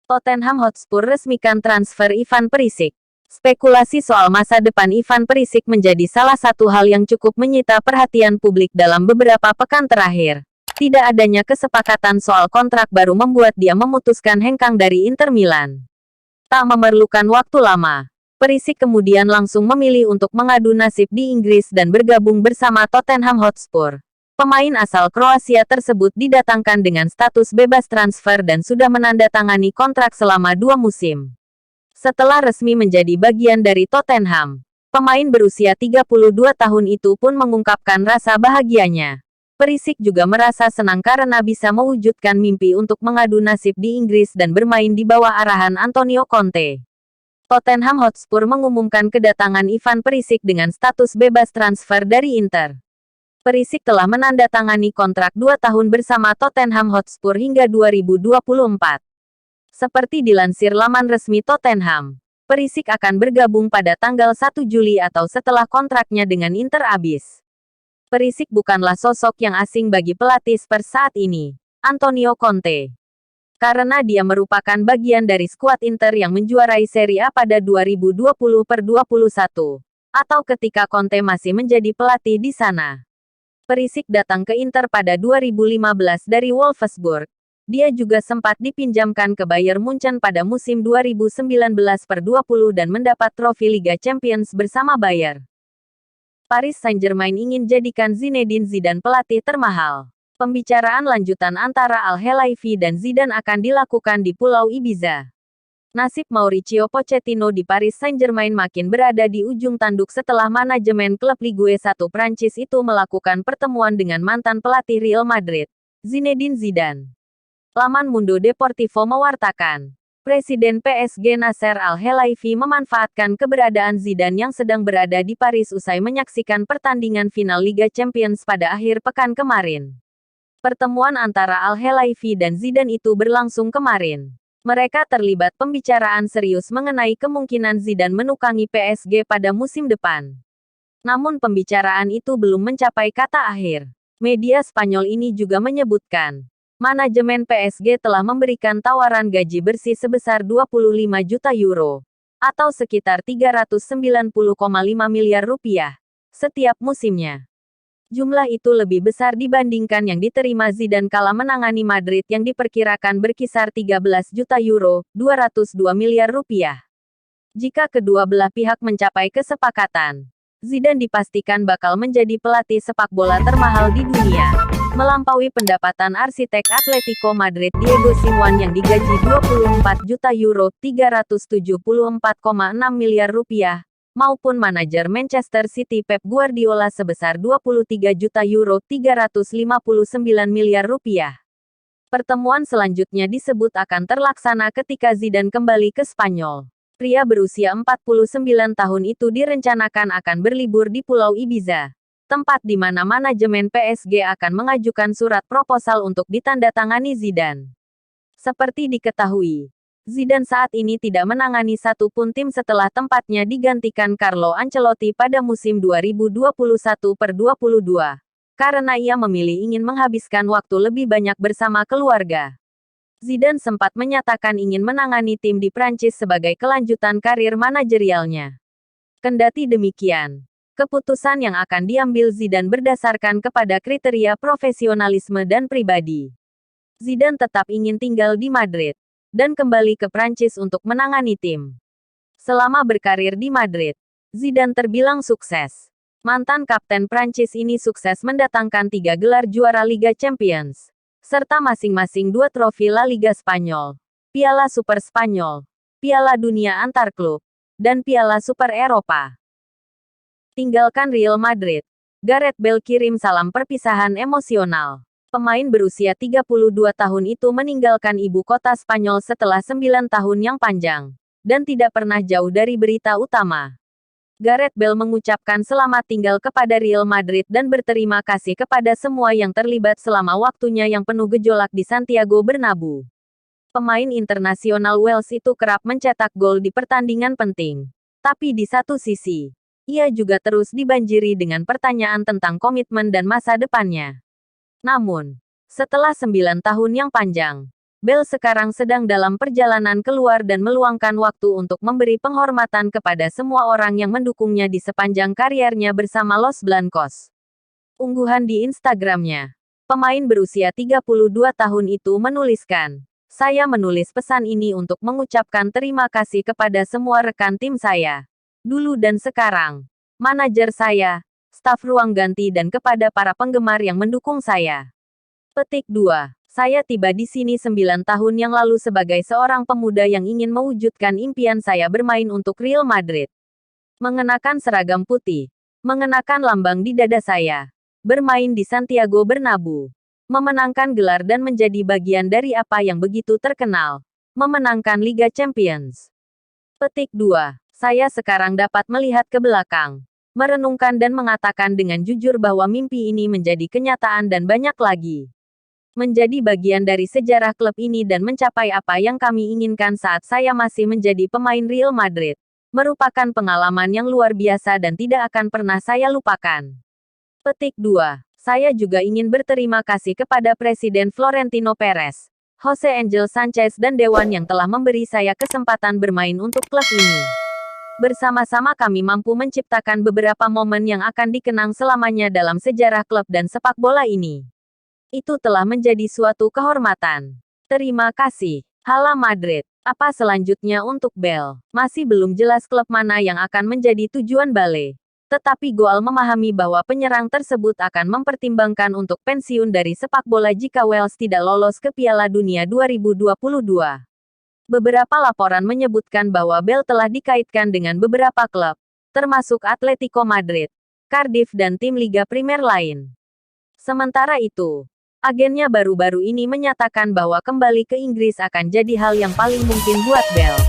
Tottenham Hotspur resmikan transfer Ivan Perisic. Spekulasi soal masa depan Ivan Perisic menjadi salah satu hal yang cukup menyita perhatian publik dalam beberapa pekan terakhir. Tidak adanya kesepakatan soal kontrak baru membuat dia memutuskan hengkang dari Inter Milan. Tak memerlukan waktu lama, Perisic kemudian langsung memilih untuk mengadu nasib di Inggris dan bergabung bersama Tottenham Hotspur. Pemain asal Kroasia tersebut didatangkan dengan status bebas transfer dan sudah menandatangani kontrak selama 2 musim. Setelah resmi menjadi bagian dari Tottenham, pemain berusia 32 tahun itu pun mengungkapkan rasa bahagianya. Perisic juga merasa senang karena bisa mewujudkan mimpi untuk mengadu nasib di Inggris dan bermain di bawah arahan Antonio Conte. Tottenham Hotspur mengumumkan kedatangan Ivan Perisic dengan status bebas transfer dari Inter. Perisic telah menandatangani kontrak 2 tahun bersama Tottenham Hotspur hingga 2024. Seperti dilansir laman resmi Tottenham, Perisic akan bergabung pada tanggal 1 Juli atau setelah kontraknya dengan Inter habis. Perisic bukanlah sosok yang asing bagi pelatih Spurs saat ini, Antonio Conte. Karena dia merupakan bagian dari skuad Inter yang menjuarai Serie A pada 2020-21, atau ketika Conte masih menjadi pelatih di sana. Perisic datang ke Inter pada 2015 dari Wolfsburg. Dia juga sempat dipinjamkan ke Bayern Munchen pada musim 2019-20 dan mendapat trofi Liga Champions bersama Bayern. Paris Saint-Germain ingin jadikan Zinedine Zidane pelatih termahal. Pembicaraan lanjutan antara Al Khelaifi dan Zidane akan dilakukan di Pulau Ibiza. Nasib Mauricio Pochettino di Paris Saint-Germain makin berada di ujung tanduk setelah manajemen klub Ligue 1 Prancis itu melakukan pertemuan dengan mantan pelatih Real Madrid, Zinedine Zidane. Laman Mundo Deportivo mewartakan, Presiden PSG Nasser Al Khelaifi memanfaatkan keberadaan Zidane yang sedang berada di Paris usai menyaksikan pertandingan final Liga Champions pada akhir pekan kemarin. Pertemuan antara Al Khelaifi dan Zidane itu berlangsung kemarin. Mereka terlibat pembicaraan serius mengenai kemungkinan Zidane menukangi PSG pada musim depan. Namun pembicaraan itu belum mencapai kata akhir. Media Spanyol ini juga menyebutkan, manajemen PSG telah memberikan tawaran gaji bersih sebesar 25 juta euro, atau sekitar 390,5 miliar rupiah, setiap musimnya. Jumlah itu lebih besar dibandingkan yang diterima Zidane kala menangani Madrid yang diperkirakan berkisar 13 juta euro, 202 miliar rupiah. Jika kedua belah pihak mencapai kesepakatan, Zidane dipastikan bakal menjadi pelatih sepak bola termahal di dunia, melampaui pendapatan arsitek Atletico Madrid Diego Simeone yang digaji 24 juta euro, 374,6 miliar rupiah. Maupun manajer Manchester City Pep Guardiola sebesar 23 juta euro, 359 miliar rupiah. Pertemuan selanjutnya disebut akan terlaksana ketika Zidane kembali ke Spanyol. Pria berusia 49 tahun itu direncanakan akan berlibur di Pulau Ibiza, tempat di mana manajemen PSG akan mengajukan surat proposal untuk ditandatangani Zidane. Seperti diketahui, Zidane saat ini tidak menangani satupun tim setelah tempatnya digantikan Carlo Ancelotti pada musim 2021-22, karena ia memilih ingin menghabiskan waktu lebih banyak bersama keluarga. Zidane sempat menyatakan ingin menangani tim di Prancis sebagai kelanjutan karir manajerialnya. Kendati demikian, keputusan yang akan diambil Zidane berdasarkan kepada kriteria profesionalisme dan pribadi. Zidane tetap ingin tinggal di Madrid dan kembali ke Prancis untuk menangani tim. Selama berkarir di Madrid, Zidane terbilang sukses. Mantan kapten Prancis ini sukses mendatangkan 3 gelar juara Liga Champions, serta masing-masing 2 trofi La Liga Spanyol, Piala Super Spanyol, Piala Dunia Antar Klub, dan Piala Super Eropa. Tinggalkan Real Madrid, Gareth Bale kirim salam perpisahan emosional. Pemain berusia 32 tahun itu meninggalkan ibu kota Spanyol setelah 9 tahun yang panjang, dan tidak pernah jauh dari berita utama. Gareth Bale mengucapkan selamat tinggal kepada Real Madrid dan berterima kasih kepada semua yang terlibat selama waktunya yang penuh gejolak di Santiago Bernabeu. Pemain internasional Wales itu kerap mencetak gol di pertandingan penting. Tapi di satu sisi, ia juga terus dibanjiri dengan pertanyaan tentang komitmen dan masa depannya. Namun, setelah 9 tahun yang panjang, Bell sekarang sedang dalam perjalanan keluar dan meluangkan waktu untuk memberi penghormatan kepada semua orang yang mendukungnya di sepanjang kariernya bersama Los Blancos. Ungguhan di Instagramnya. Pemain berusia 32 tahun itu menuliskan, "Saya menulis pesan ini untuk mengucapkan terima kasih kepada semua rekan tim saya. Dulu dan sekarang. Manajer saya, staf ruang ganti dan kepada para penggemar yang mendukung saya." Petik 2. Saya tiba di sini 9 tahun yang lalu sebagai seorang pemuda yang ingin mewujudkan impian saya bermain untuk Real Madrid. Mengenakan seragam putih. Mengenakan lambang di dada saya. Bermain di Santiago Bernabeu. Memenangkan gelar dan menjadi bagian dari apa yang begitu terkenal. Memenangkan Liga Champions. Petik 2. Saya sekarang dapat melihat ke belakang. Merenungkan dan mengatakan dengan jujur bahwa mimpi ini menjadi kenyataan dan banyak lagi. Menjadi bagian dari sejarah klub ini dan mencapai apa yang kami inginkan saat saya masih menjadi pemain Real Madrid. Merupakan pengalaman yang luar biasa dan tidak akan pernah saya lupakan. Petik 2. Saya juga ingin berterima kasih kepada Presiden Florentino Perez, Jose Angel Sanchez dan Dewan yang telah memberi saya kesempatan bermain untuk klub ini. Bersama-sama kami mampu menciptakan beberapa momen yang akan dikenang selamanya dalam sejarah klub dan sepak bola ini. Itu telah menjadi suatu kehormatan. Terima kasih. Hala Madrid. Apa selanjutnya untuk Bell? Masih belum jelas klub mana yang akan menjadi tujuan Bale. Tetapi Goal memahami bahwa penyerang tersebut akan mempertimbangkan untuk pensiun dari sepak bola jika Wales tidak lolos ke Piala Dunia 2022. Beberapa laporan menyebutkan bahwa Bell telah dikaitkan dengan beberapa klub, termasuk Atletico Madrid, Cardiff dan tim Liga Primer lain. Sementara itu, agennya baru-baru ini menyatakan bahwa kembali ke Inggris akan jadi hal yang paling mungkin buat Bell.